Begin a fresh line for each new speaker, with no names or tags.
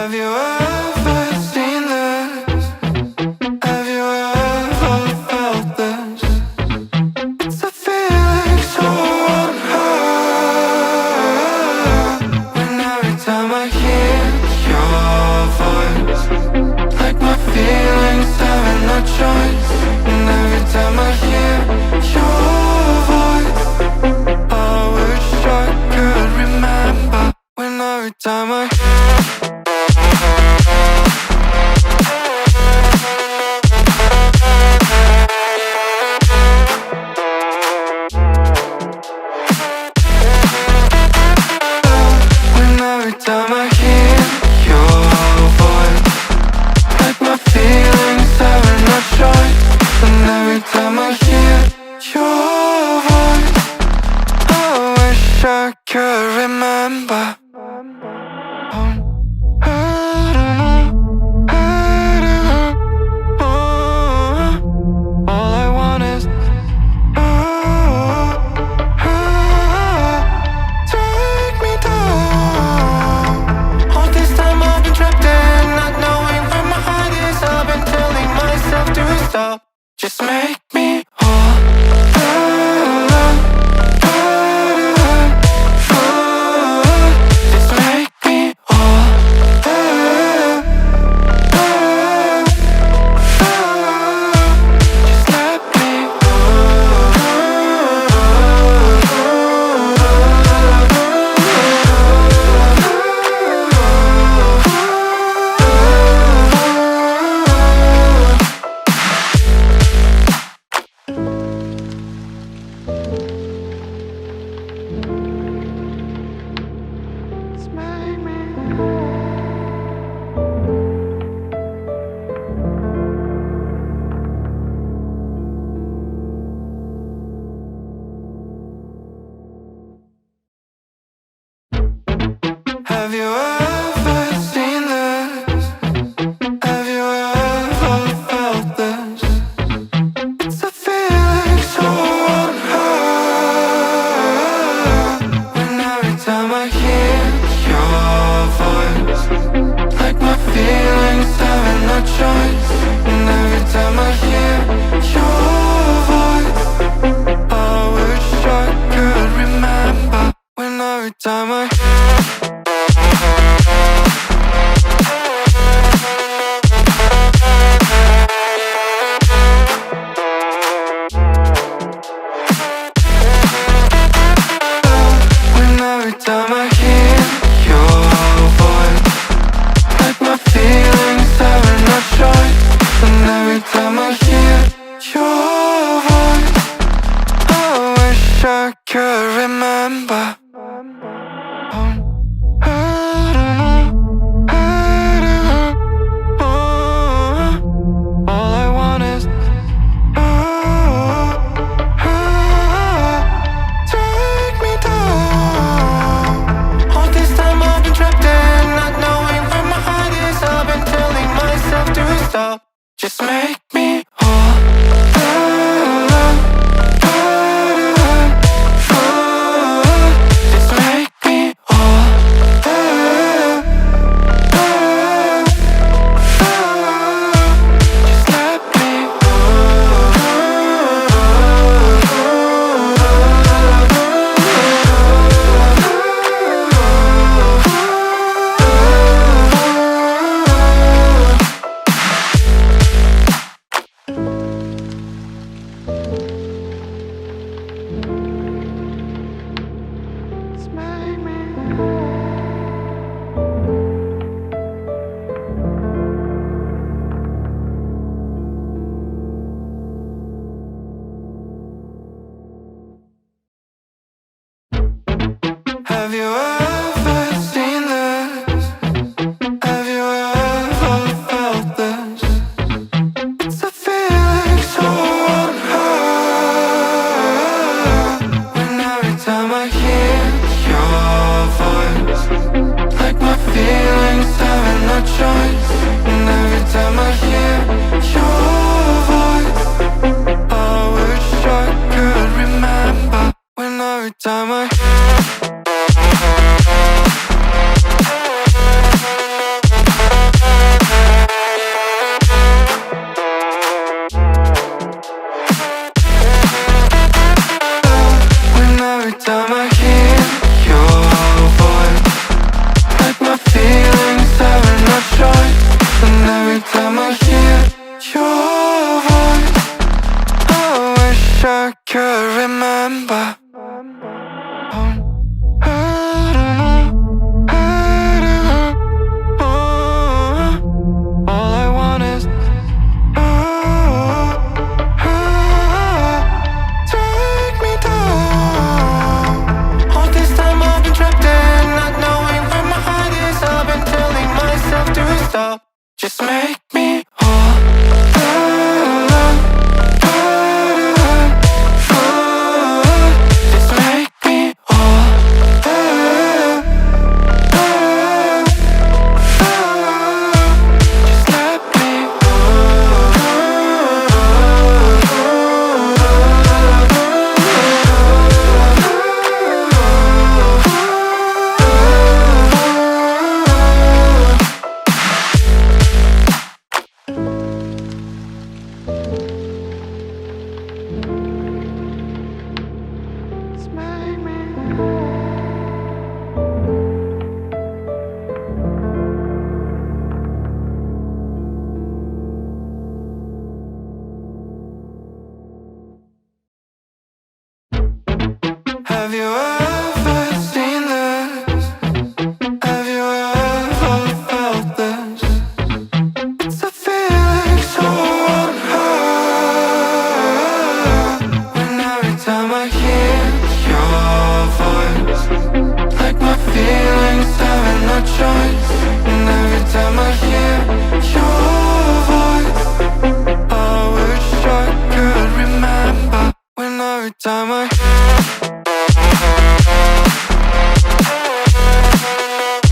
Have you ever seen this? Have you ever felt this? It's a feeling so unheard. When every time I hear your voice, like my feelings having no choice. And every time I hear your voice, I wish I could remember. When every time I every time I hear your voice, like my feelings having no choice. And every time I hear your voice, I wish I could remember. All I want is take me down. All this time I've been trapped in, not knowing where my heart is. I've been telling myself to stop. Just make me whole. Just make me whole. Just let me Have you ever seen this? Have you ever felt this? It's a feeling so unheard. When every time I hear your voice, like my feelings having no choice. And every time I hear your voice, I wish I could remember. When every time I have you ever seen this? Have you ever felt this? It's a feeling so unheard. When every time I hear your voice, like my feelings having no choice. And every time I hear your voice, I wish I could remember. When every time I. When every time I hear your voice, like my feelings having no choice. And every time I hear your voice, I wish I could remember. All I want is take me down. All this time I've been trapped in, not knowing where my heart is. I've been telling myself to stop. Just make me whole. Just make me whole. Just let me Have you ever seen this? Have you ever felt this? It's a feeling so unheard. When every time I hear your voice, like my feelings having no choice. And every time I hear your voice, I wish I could remember. When every time I Just make me whole. Just make me whole. Just let me Have you ever seen this? Have you ever felt this? It's a feeling so unheard. When every time I hear your voice, like my feelings having no choice. And every time I hear your voice, I wish I could remember. When every time I